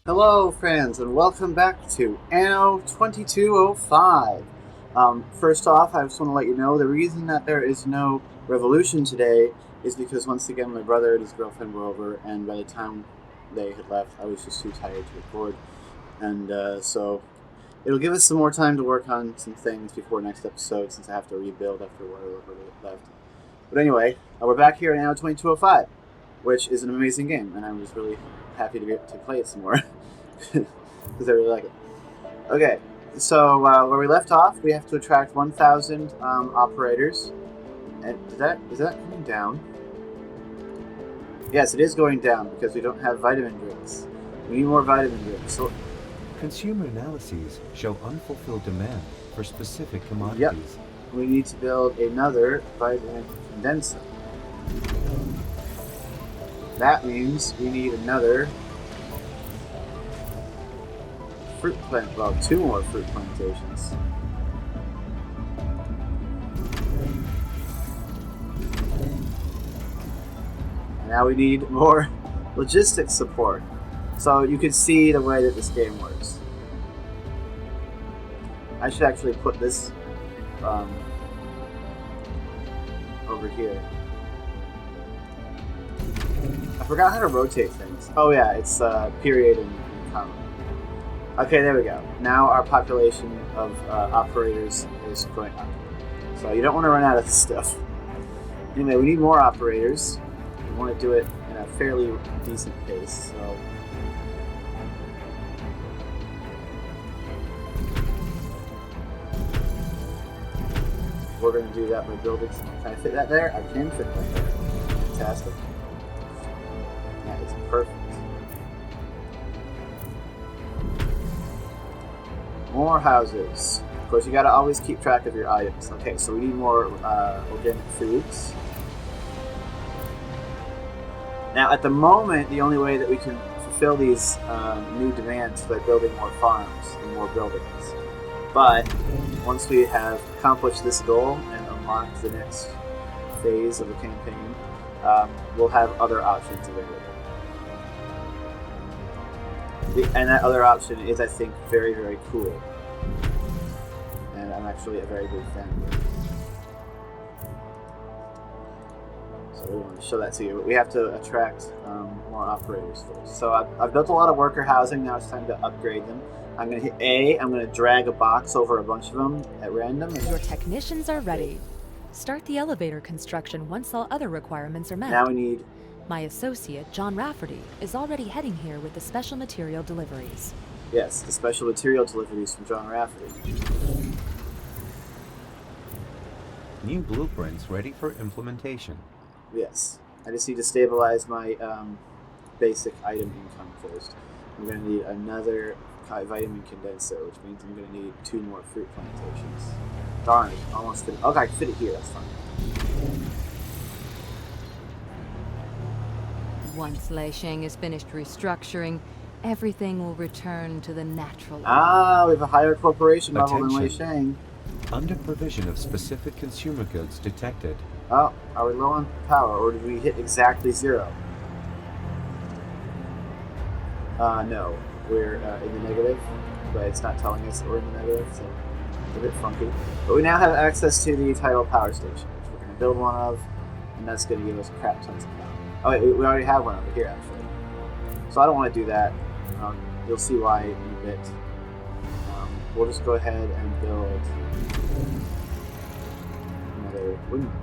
Hello friends, and welcome back to Anno 2205. First off, I just want to let you know the reason that there is no revolution today is because once again my brother and his girlfriend were over, and by the time they had left I was just too tired to record, and so it'll give us some more time to work on some things before next episode, since I have to rebuild after Waterlubber left. But anyway, we're back here in Anno 2205, which is an amazing game, and I was really happy to play it some more because I really like it. Okay, so where we left off, we have to attract 1,000 operators. And is that coming down? Yes, it is going down because we don't have vitamin drinks. We need more vitamin drinks. So consumer analyses show unfulfilled demand for specific commodities. Yep. We need to build another vitamin condenser. That means we need another fruit plant. Well, 2 more fruit plantations. And now we need more logistics support. So you can see the way that this game works. I should actually put this over here. I forgot how to rotate things. Oh yeah, it's period and comma. Okay, there we go. Now our population of operators is going up. So you don't want to run out of stuff. Anyway, we need more operators. We want to do it in a fairly decent pace. So we're going to do that by building. Can I fit that there? I can fit that there. Fantastic. That is perfect. More houses. Of course, you got to always keep track of your items. Okay, so we need more organic foods. Now, at the moment, the only way that we can fulfill these new demands is by building more farms and more buildings. But once we have accomplished this goal and unlocked the next phase of the campaign, we'll have other options available. And that other option is, I think, very, very cool. And I'm actually a very big fan of it. So we want to show that to you. But we have to attract more operators first. So I've built a lot of worker housing. Now it's time to upgrade them. I'm going to hit A. I'm going to drag a box over a bunch of them at random. Your technicians are ready. Start the elevator construction once all other requirements are met. Now we need... My associate, John Rafferty, is already heading here with the special material deliveries. Yes, the special material deliveries from John Rafferty. New blueprints ready for implementation. Yes. I just need to stabilize my basic item income first. I'm going to need another vitamin condenser, which means I'm going to need 2 more fruit plantations. Darn it, almost fit it. Okay, I can fit it here, that's fine. Once Leisheng is finished restructuring, everything will return to the natural. Ah, we have a higher corporation level than Attention. Leisheng. Under provision of specific consumer goods detected. Oh, are we low on power, or did we hit exactly 0? No. We're in the negative, but it's not telling us that we're in the negative, so it's a bit funky. But we now have access to the tidal power station, which we're going to build one of, and that's going to give us crap tons of power. Oh wait, we already have one over here, actually. So I don't want to do that. You'll see why in a bit. We'll just go ahead and build another windmill.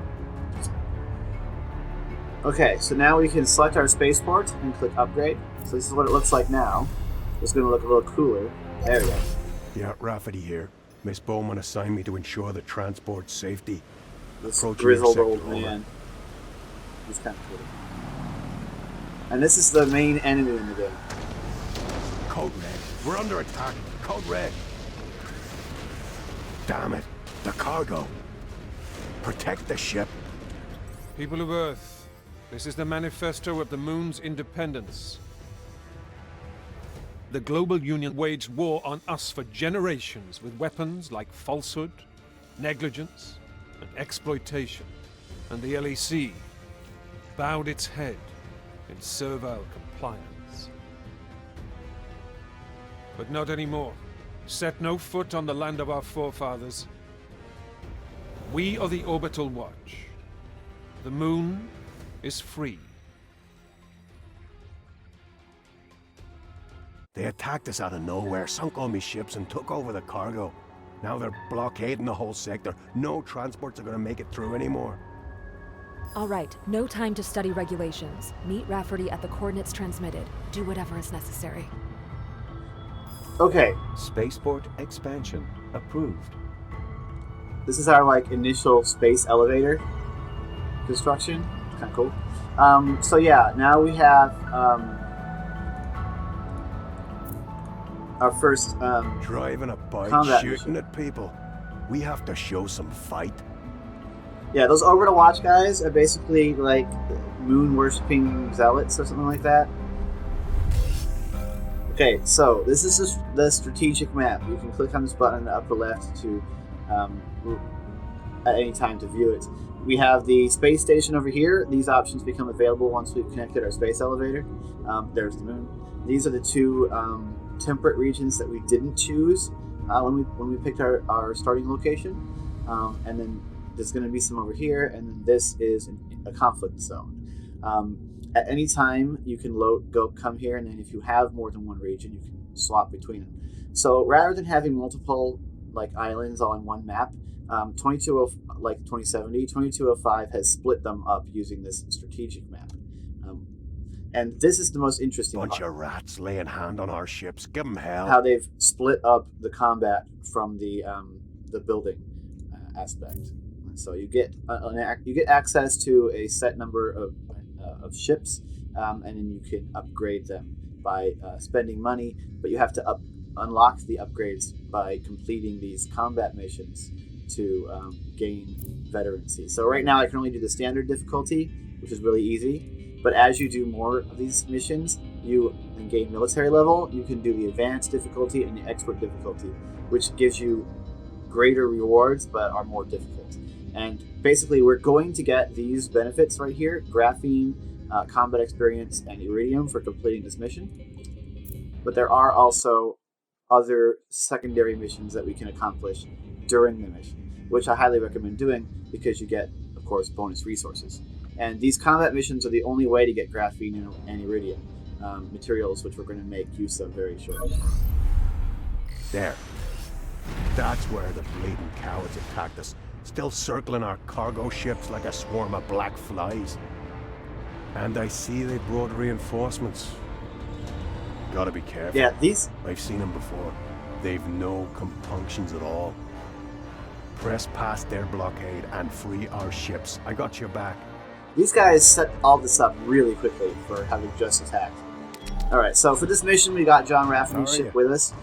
Okay, so now we can select our spaceport and click upgrade. So this is what it looks like now. It's going to look a little cooler. There we go. Yeah, Rafferty here. Miss Bowman assigned me to ensure the transport's safety. This Approaching grizzled your old sector, man. He's kind of cool. And this is the main enemy in the game. Code Red. We're under attack. Code Red. Damn it. The cargo. Protect the ship. People of Earth, this is the manifesto of the Moon's independence. The global union waged war on us for generations with weapons like falsehood, negligence, and exploitation. And the LEC bowed its head in servile compassion. compliance. But not anymore. Set no foot on the land of our forefathers. We are the Orbital Watch. The moon is free. They attacked us out of nowhere, sunk all my ships and took over the cargo. Now they're blockading the whole sector. No transports are gonna make it through anymore. All right, no time to study regulations. Meet Rafferty at the coordinates transmitted. Do whatever is necessary. Okay, Spaceport expansion approved. this is our like initial space elevator construction. Kind of cool. So yeah, now we have our first Driving a bike, combat shooting mission. at people. We have to show some fight. Yeah, those Orbital Watch guys are basically like moon worshipping zealots or something like that. Okay, so this is the strategic map. You can click on this button in the upper left to at any time to view it. We have the space station over here. These options become available once we've connected our space elevator. There's the moon. These are the two temperate regions that we didn't choose when we picked our starting location. And then there's going to be some over here, and then this is a conflict zone. At any time, you can come here, and then if you have more than one region, you can swap between them. So rather than having multiple like islands all in one map, 2205 has split them up using this strategic map. And this is the most interesting Bunch part. of rats laying hand on our ships. Give them hell. How they've split up the combat from the building aspect. So you get access to a set number of ships, and then you can upgrade them by spending money. But you have to unlock the upgrades by completing these combat missions to gain veterancy. So right now I can only do the standard difficulty, which is really easy. But as you do more of these missions, you can gain military level. You can do the advanced difficulty and the expert difficulty, which gives you greater rewards but are more difficult. And basically, we're going to get these benefits right here: graphene, combat experience, and iridium for completing this mission. But there are also other secondary missions that we can accomplish during the mission, which I highly recommend doing because you get, of course, bonus resources. And these combat missions are the only way to get graphene and iridium materials, which we're going to make use of very shortly. There. That's where the bleeding cowards attacked us, still circling our cargo ships like a swarm of black flies. And I see they brought reinforcements. Gotta be careful. Yeah, these... I've seen them before. They've no compunctions at all. Press past their blockade and free our ships. I got your back. These guys set all this up really quickly for having just attacked. Alright, so for this mission, we got John Rafferty's ship with us,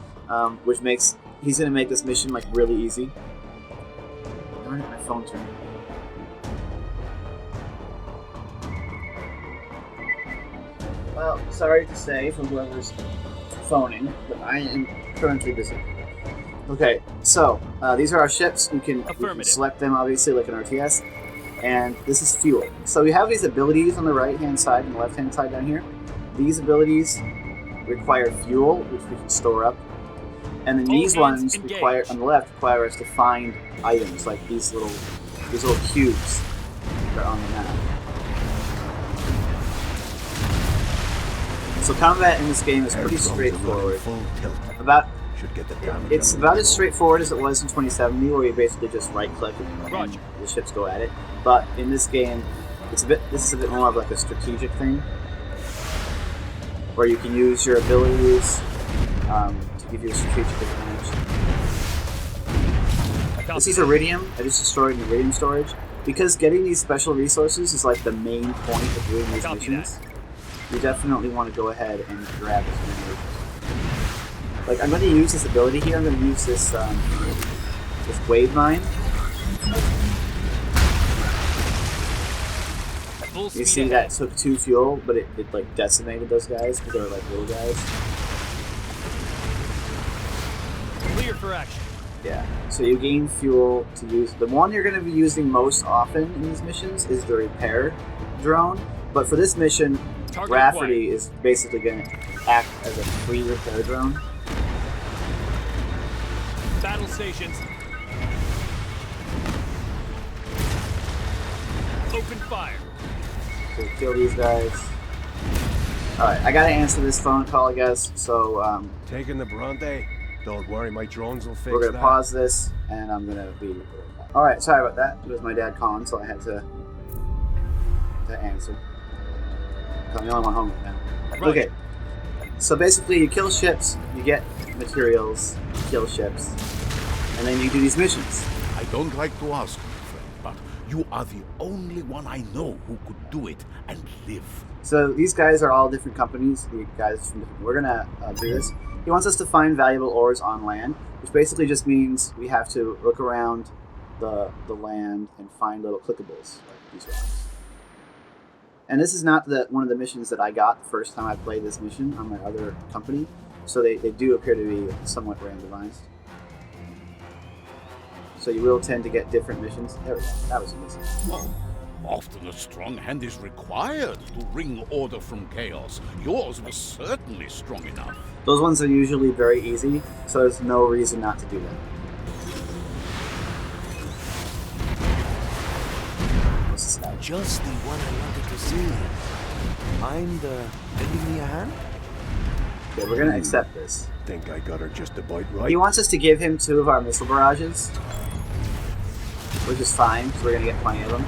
which makes... He's going to make this mission, like, really easy. Darn it, my phone turned. Well, sorry to say for whoever's phoning, but I am currently busy. Okay, so these are our ships. We can select them, obviously, like an RTS. And this is fuel. So we have these abilities on the right-hand side and the left-hand side down here. These abilities require fuel, which we can store up. And then these ones require, on the left, require us to find items, like these little cubes that are on the map. So combat in this game is pretty straightforward. It's about as straightforward as it was in 2070, where you basically just right-click and the ships go at it. But in this game, this is a bit more of like a strategic thing, where you can use your abilities to give you a strategic advantage. This is iridium. I just destroyed the iridium storage. Because getting these special resources is like the main point of doing these missions, you definitely want to go ahead and grab as many resources. Like, I'm going to use this ability here. I'm going to use this this wave mine. You see that took 2 fuel, but it like decimated those guys because they're like little guys. Clear for action. Yeah, so you gain fuel to use. The one you're going to be using most often in these missions is the repair drone. But for this mission, Rafferty is basically going to act as a free repair drone. Battle stations. Open fire. So kill these guys. Alright, I gotta answer this phone call, I guess, so Taking the Bronte? Don't worry, my drones will fix we're gonna that. pause this, and I'm gonna be... Alright, sorry about that. It was my dad calling, so I had to answer. I'm the only one home right now. Right. Okay, so basically you kill ships, you get materials, you kill ships, and then you do these missions. I don't like to ask you, friend, but you are the only one I know who could do it and live. So these guys are all different companies. The guys from different... We're gonna do this. He wants us to find valuable ores on land, which basically just means we have to look around the land and find little clickables, like these rocks. And this is not one of the missions that I got the first time I played this mission on my other company, so they do appear to be somewhat randomized. So you will tend to get different missions. There we go. That was a mission. Oh, often a strong hand is required to wring order from chaos. Yours was certainly strong enough. Those ones are usually very easy, so there's no reason not to do them. What's this guy? Just the one I wanted to see. Mind lending me a hand? Okay, we're gonna accept this. Think I got her just about right. He wants us to give him 2 of our missile barrages, which is fine, because we're gonna get plenty of them.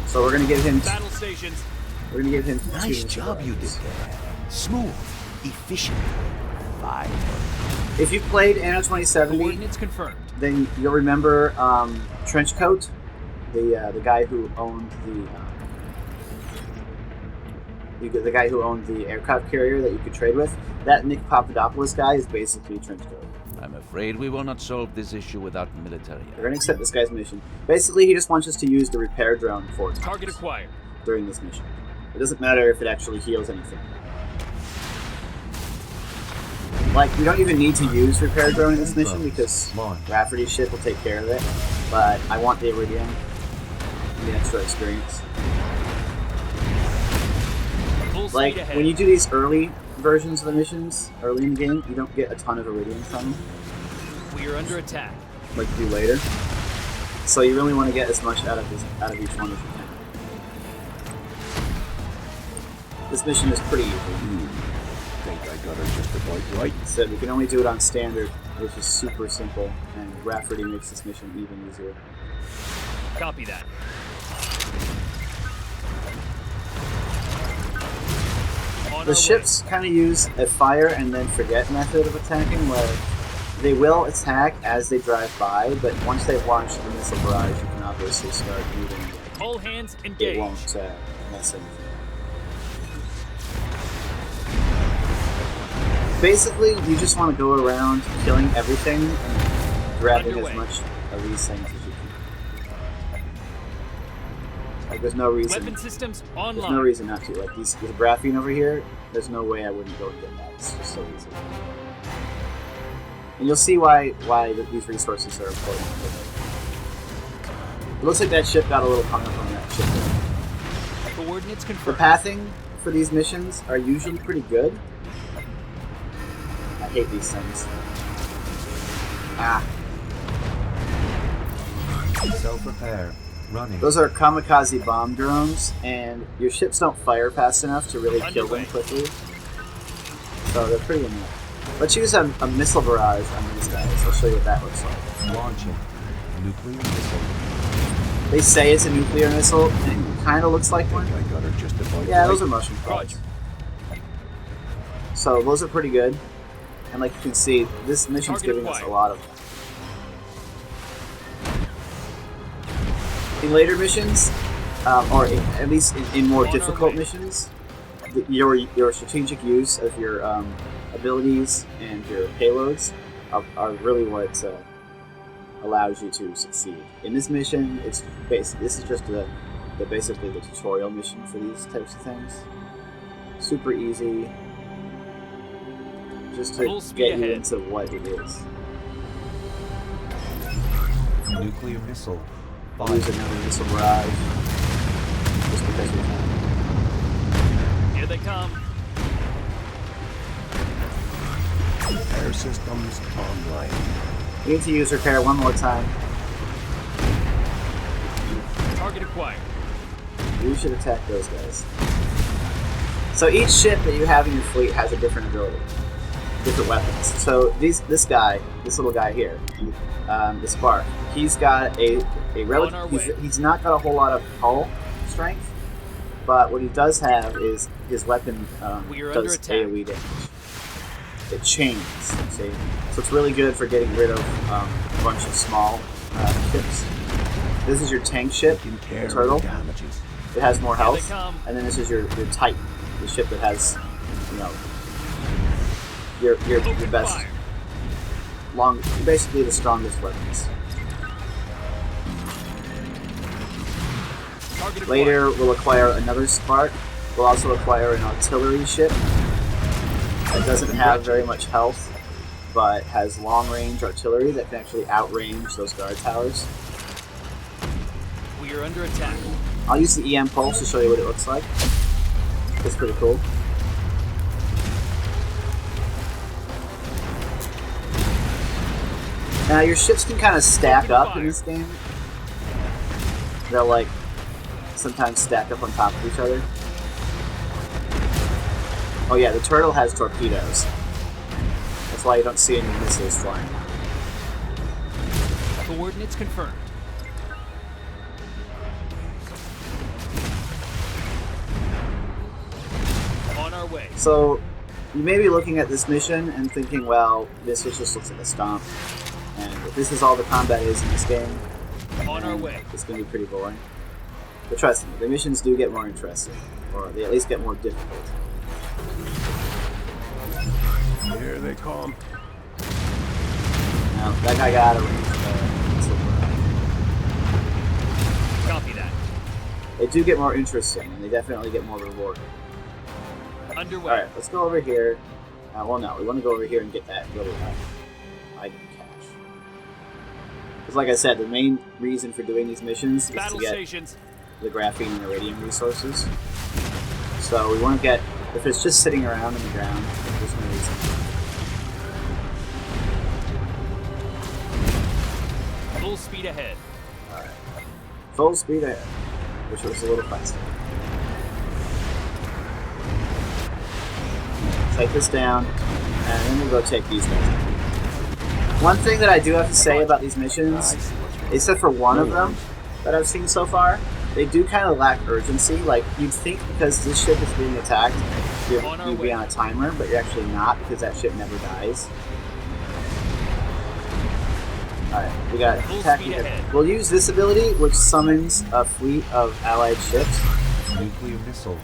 So we're gonna give him... Battle stations. We're gonna give him 2 Nice missile job you did barrages. there. Smooth, efficient, fine. If you played Anno 2070, Coordinates confirmed. then you'll remember Trenchcoat, the guy who owned the guy who owned the aircraft carrier that you could trade with. That Nick Papadopoulos guy is basically Trenchcoat. I'm afraid we will not solve this issue without military. We're gonna accept this guy's mission. Basically, he just wants us to use the repair drone 4 times Target acquired. during this mission. It doesn't matter if it actually heals anything. Like, we don't even need to use repair drone in this mission because Rafferty's ship will take care of it. But I want the Iridium, the extra experience. Full Like, speed ahead. when you do these early versions of the missions, early in the game, you don't get a ton of Iridium from them, We are under attack. like you do later. So you really want to get as much out of each one as you can. This mission is pretty easy. Think I got her just about right. So we can only do it on standard, which is super simple, and Rafferty makes this mission even easier. Copy that. On The our ships kind of use a fire and then forget method of attacking, where they will attack as they drive by, but once they've launched the missile barrage, you can obviously start moving. way. All hands It engaged. won't mess anything. Basically, you just want to go around killing everything and grabbing Underway. as much of these things as you can. Like, there's no reason. Weapon systems There's online. no reason not to. Like, this graphene over here, there's no way I wouldn't go and get that. It's just so easy. And you'll see why these resources are important. It looks like that ship got a little hung up on that ship. Coordinates The confirmed. pathing for these missions are usually pretty good. I hate these things. Ah. Self-repair. Running. Those are kamikaze bomb drones, and your ships don't fire fast enough to really kill them Underway. quickly. So they're pretty annoying. Let's use a missile barrage on these guys. I'll show you what that looks like. Launching. Nuclear missile. They say it's a nuclear missile, and it kind of looks like one. I got her just about Yeah, right. those are motion pods. Roger. So those are pretty good. And like you can see, this mission's Target giving us a acquired. lot of them. In later missions, or at least in more On our difficult way. missions, your strategic use of your abilities and your payloads are really what allows you to succeed. In this mission, it's this is just basically the tutorial mission for these types of things. Super easy, just to Full speed get you ahead. into what it is. Nuclear missile. Use another missile barrage. because we can. Here they come. Repair systems online. We need to use repair one more time. Target acquired. We should attack those guys. So each ship that you have in your fleet has a different ability, different weapons. So this little guy here, the Spark, he's got a relative. He's not got a whole lot of hull strength, but what he does have is his weapon does AoE damage. It chains, see? So it's really good for getting rid of a bunch of small ships. This is your tank ship, the Turtle. It has more health, and then this is your Titan, the ship that has, you know, your best, basically the strongest weapons. Later, we'll acquire another Spark. We'll also acquire an artillery ship that doesn't have very much health, but has long-range artillery that can actually outrange those guard towers. We are under attack. I'll use the EM pulse to show you what it looks like. It's pretty cool. Now your ships can kind of stack up in this game. They'll like sometimes stack up on top of each other. Oh yeah, the Turtle has torpedoes. That's why you don't see any missiles flying. Coordinates confirmed. On our way. So, you may be looking at this mission and thinking, well, this just looks like a stomp. And if this is all the combat is in this game, on our way. It's going to be pretty boring. But trust me, the missions do get more interesting. Or they at least get more difficult. Here they come. Now, that guy got a range. Copy that. They do get more interesting, and they definitely get more rewarding. Underway. Alright, let's go over here. Well, no, we want to go over here and get that really item cache. Because like I said, the main reason for doing these missions is to get the graphene and iridium resources. So we want to get, if it's just sitting around in the ground, there's no reason. Full speed ahead. Alright. Full speed ahead, which was a little faster. Take this down, and then we'll go take these guys down. One thing that I do have to say about these missions, except for one of them that I've seen so far, they do kind of lack urgency. Like, you'd think because this ship is being attacked, you'd be on a timer, but you're actually not because that ship never dies. Alright, we got attacking. We'll use this ability, which summons a fleet of allied ships. Nuclear missile.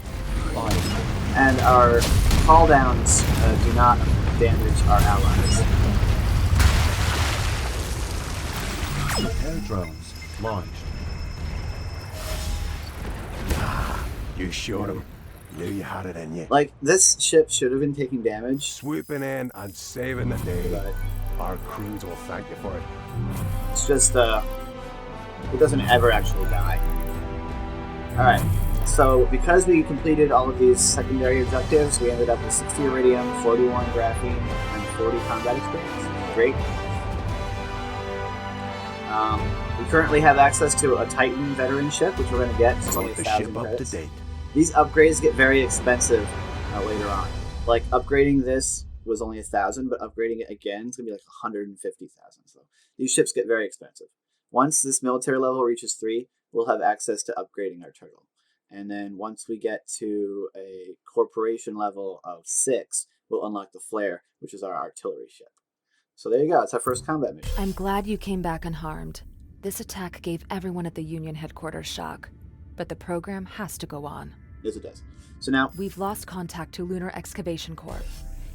Fire. And our call downs do not damage our allies. Air drones launched. You showed him. Knew you had it in you. Like, this ship should have been taking damage. Swooping in and saving the day. Our crews will thank you for it. It's just, it doesn't ever actually die. Alright, so because we completed all of these secondary objectives, we ended up with 60 iridium, 41 graphene, and 40 combat experience. Great. We currently have access to a Titan veteran ship, which we're going to get. It's only 1,000 credits. These upgrades get very expensive later on. Like, upgrading this was only 1,000, but upgrading it again is going to be like 150,000. So these ships get very expensive. Once this military level reaches 3, we'll have access to upgrading our Turtle. And then once we get to a corporation level of 6, we'll unlock the Flare, which is our artillery ship. So there you go. It's our first combat mission. I'm glad you came back unharmed. This attack gave everyone at the Union headquarters shock. But the program has to go on. Yes, it does. So now... We've lost contact to Lunar Excavation Corp.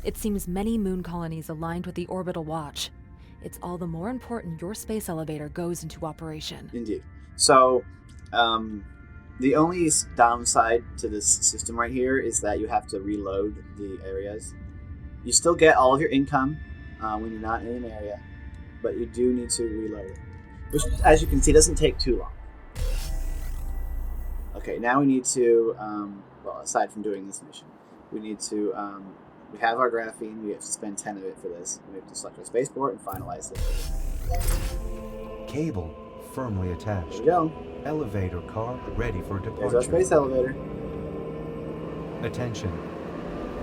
It seems many moon colonies aligned with the Orbital Watch. It's all the more important your space elevator goes into operation. Indeed. So, the only downside to this system right here is that you have to reload the areas. You still get all of your income when you're not in an area, but you do need to reload it. Which, as you can see, doesn't take too long. Okay, now we need to, well, aside from doing this mission, we need to, we have our graphene, we have to spend 10 of it for this. We have to select our spaceport and finalize this. Cable firmly attached. There we go. Elevator car ready for departure. There's our space elevator. Attention.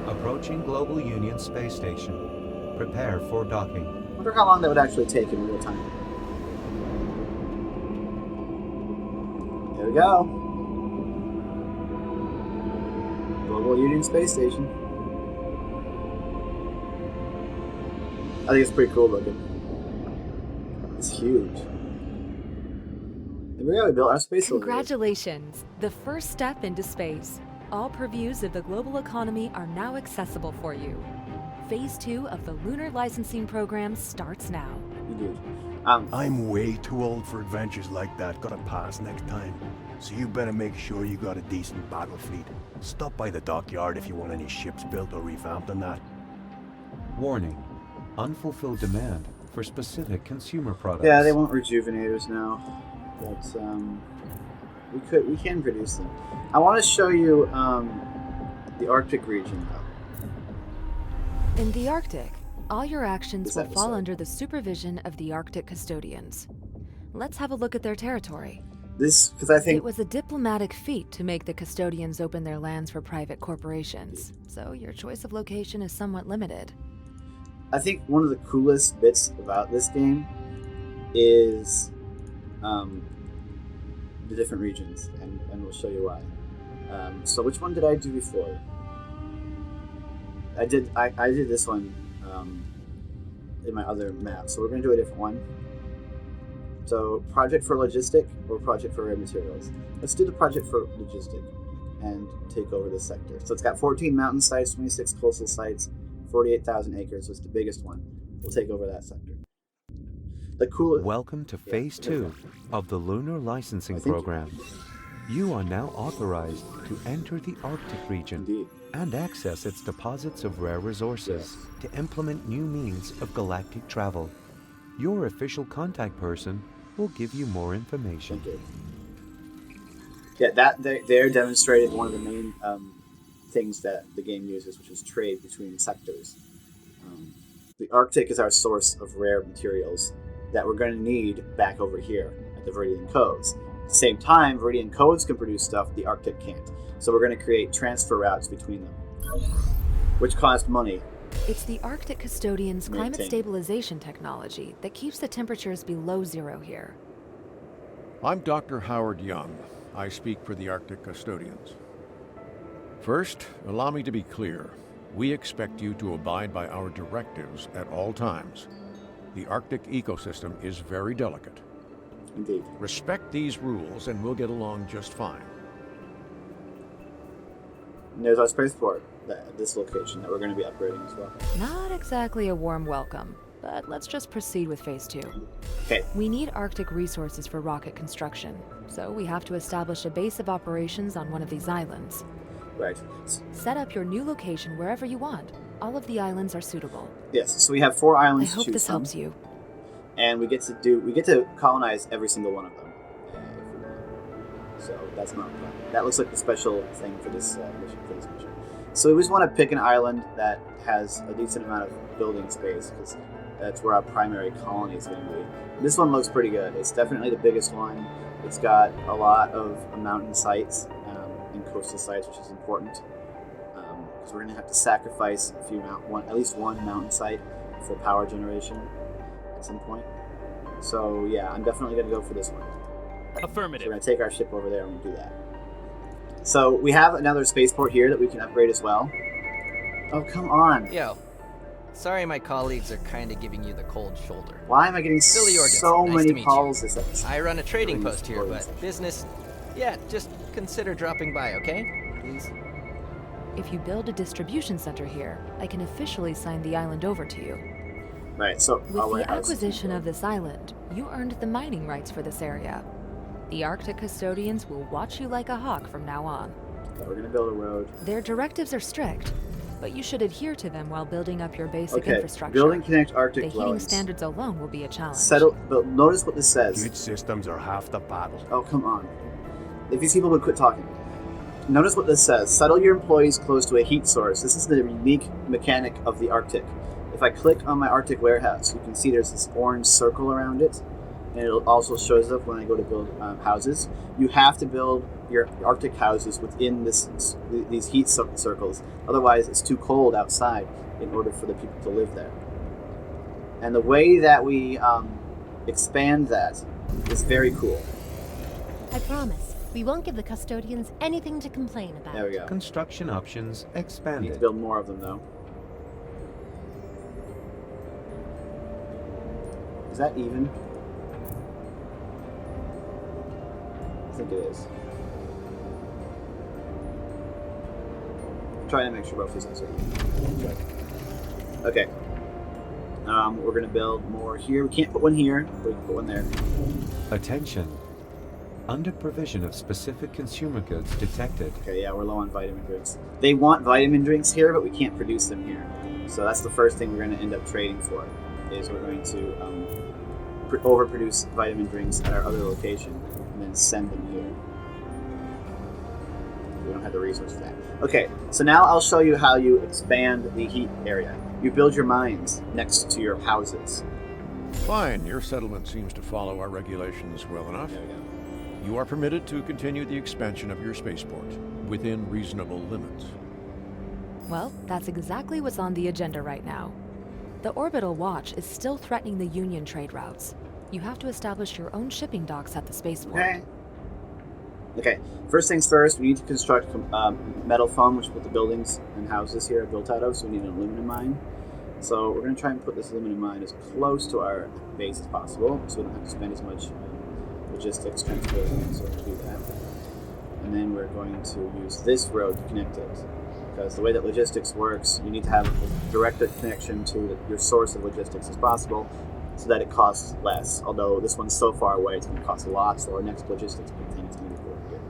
Approaching Global Union Space Station. Prepare for docking. I wonder how long that would actually take in real time. There we go. Global Union Space Station. I think it's pretty cool looking. It's huge. There we go, we built our space elevator. Congratulations! The first step into space. All purviews of the global economy are now accessible for you. Phase 2 of the Lunar Licensing Program starts now. You did. I'm way too old for adventures like that. Gotta pass next time. So you better make sure you got a decent battle fleet. Stop by the dockyard if you want any ships built or revamped and that. Warning. Unfulfilled demand for specific consumer products. Yeah, they want rejuvenators now, but we can produce them. I want to show you the Arctic region, though. In the Arctic, all your actions This will fall episode. under the supervision of the Arctic Custodians. Let's have a look at their territory. This, because I think It was a diplomatic feat to make the Custodians open their lands for private corporations, so your choice of location is somewhat limited. I think one of the coolest bits about this game is the different regions, and we'll show you why. So which one did I do before? I did this one in my other map, so we're going to do a different one. So project for logistic or project for rare materials? Let's do the project for logistic and take over this sector. So it's got 14 mountain sites, 26 coastal sites, 48,000 acres, so it's the biggest one. We'll take over that sector. The coolest. Welcome to Phase 2 of the Lunar Licensing Program. You are now authorized to enter the Arctic region Indeed. and access its deposits of rare resources to implement new means of galactic travel. Your official contact person will give you more information. Thank you. Yeah, that there demonstrated one of the main things that the game uses, which is trade between sectors. The Arctic is our source of rare materials that we're going to need back over here at the Viridian Codes. At the same time, Viridian Codes can produce stuff the Arctic can't. So we're going to create transfer routes between them, which cost money. It's the Arctic Custodians' climate Maintain. stabilization technology that keeps the temperatures below zero here. I'm Dr. Howard Young. I speak for the Arctic Custodians. First, allow me to be clear. We expect you to abide by our directives at all times. The Arctic ecosystem is very delicate. Indeed. Respect these rules and we'll get along just fine. And there's our spaceport, this location that we're going to be upgrading as well. Not exactly a warm welcome, but let's just proceed with Phase 2. Okay. We need Arctic resources for rocket construction, so we have to establish a base of operations on one of these islands. Right. Set up your new location wherever you want. All of the islands are suitable. Yes. So we have 4 I islands to hope choose this from, helps you. and we get to colonize every single one of them. If we want. So that's not fun. That looks like the special thing for this mission. So we just want to pick an island that has a decent amount of building space, because that's where our primary colony is going to be. This one looks pretty good. It's definitely the biggest one. It's got a lot of mountain sites and coastal sites, which is important, because we're going to have to sacrifice at least one mountain site for power generation at some point. So yeah, I'm definitely going to go for this one. So Affirmative. we're going to take our ship over there and do that. So we have another spaceport here that we can upgrade as well. Oh, come on. Yo. Sorry my colleagues are kind of giving you the cold shoulder. Why am I getting Billy Jorgens, so nice to many meet calls you. this episode? I run a trading During this post here, recording but session. business... Yeah, just consider dropping by, okay? Please. If you build a distribution center here, I can officially sign the island over to you. Right, so With the acquisition of this island, you earned the mining rights for this area. The Arctic Custodians will watch you like a hawk from now on. We're going to build a road. Their directives are strict, but you should adhere to them while building up your basic Okay, infrastructure. building connect Arctic The heating dwellings. standards alone will be a challenge. But notice what this says. Good systems are half the battle. Oh, come on. if these people would quit talking. Notice what this says. Settle your employees close to a heat source. This is the unique mechanic of the Arctic. If I click on my Arctic warehouse, you can see there's this orange circle around it, and it also shows up when I go to build houses. You have to build your Arctic houses within these heat circles. Otherwise, it's too cold outside in order for the people to live there. And the way that we expand that is very cool. I promise, we won't give the custodians anything to complain about. There we go. Construction options expanded. Need to build more of them, though. Is that even? I think it is. I'm trying to make sure both these are even. Okay. We're going to build more here. We can't put one here, but we can put one there. Attention. Under provision of specific consumer goods detected. Okay, yeah, we're low on vitamin drinks. They want vitamin drinks here, but we can't produce them here. So that's the first thing we're going to end up trading for, is we're going to overproduce vitamin drinks at our other location and then send them here. We don't have the resource for that. Okay, so now I'll show you how you expand the heat area. You build your mines next to your houses. Fine, your settlement seems to follow our regulations well enough. There we go. You are permitted to continue the expansion of your spaceport within reasonable limits. Well, that's exactly what's on the agenda right now. The Orbital Watch is still threatening the Union trade routes. You have to establish your own shipping docks at the spaceport. Okay, first things first, we need to construct metal foam, which is what the buildings and houses here are built out of, so we need an aluminum mine. So we're going to try and put this aluminum mine as close to our base as possible, so we don't have to spend as much logistics transporting, so we'll do that. And then we're going to use this road to connect it, because the way that logistics works, you need to have a direct connection to your source of logistics as possible, so that it costs less. Although this one's so far away, it's going to cost a lot, so our next logistics thing is going to be over here.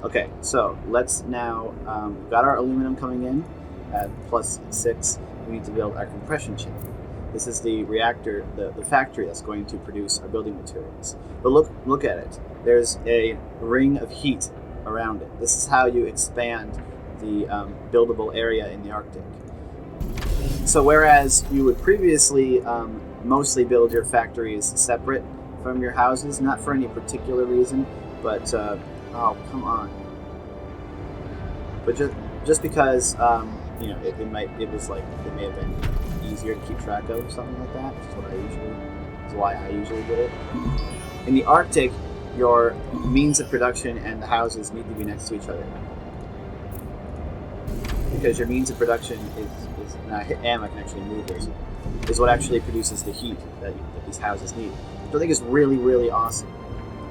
Okay, so let's now, we've got our aluminum coming in at +6. We need to build our compression chamber. This is the reactor, the factory that's going to produce our building materials. But look at it. There's a ring of heat around it. This is how you expand the buildable area in the Arctic. So whereas you would previously mostly build your factories separate from your houses, not for any particular reason, but oh, come on. But just because you know, it may have been easier to keep track of or something like that. That's why I usually do it. In the Arctic, your means of production and the houses need to be next to each other, because your means of production is and I can actually move this, is what actually produces the heat that these houses need, which I think is really, really awesome.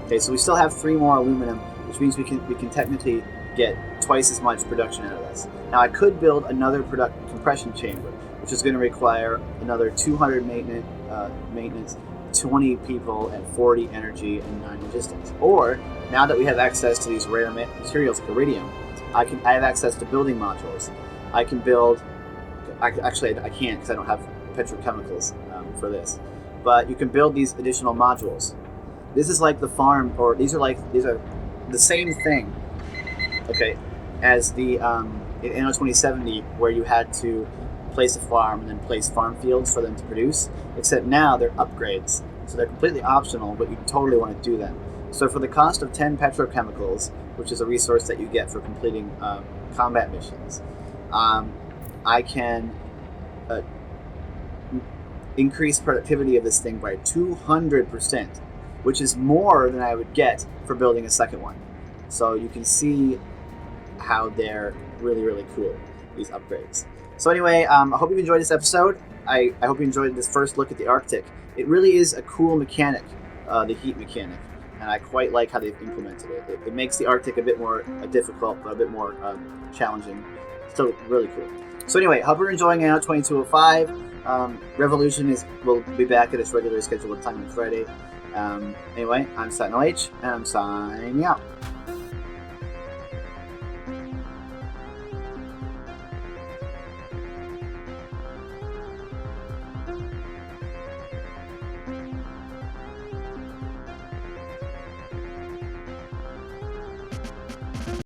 Okay, so we still have 3 more aluminum, which means we can technically get twice as much production out of this. Now I could build another compression chamber, which is going to require another 200 maintenance, 20 people, and 40 energy and 9 logistics. Or now that we have access to these rare materials like iridium, I have access to building modules. I can build. I can't because I don't have petrochemicals for this. But you can build these additional modules. This is like the farm, or these are the same thing. Okay, as the in Anno 2070, where you had to place a farm and then place farm fields for them to produce, except now they're upgrades. So they're completely optional, but you totally want to do them. So for the cost of 10 petrochemicals, which is a resource that you get for completing combat missions, I can increase productivity of this thing by 200%, which is more than I would get for building a second one. So you can see how they're really, really cool, these upgrades. So anyway, I hope you've enjoyed this episode. I hope you enjoyed this first look at the Arctic. It really is a cool mechanic, the heat mechanic, and I quite like how they've implemented it. It makes the Arctic a bit more difficult, but a bit more challenging. Still really cool. So anyway, hope you're enjoying Anno 2205. Revolution will be back at its regularly scheduled time on Friday. Anyway, I'm SentinalH, and I'm signing out.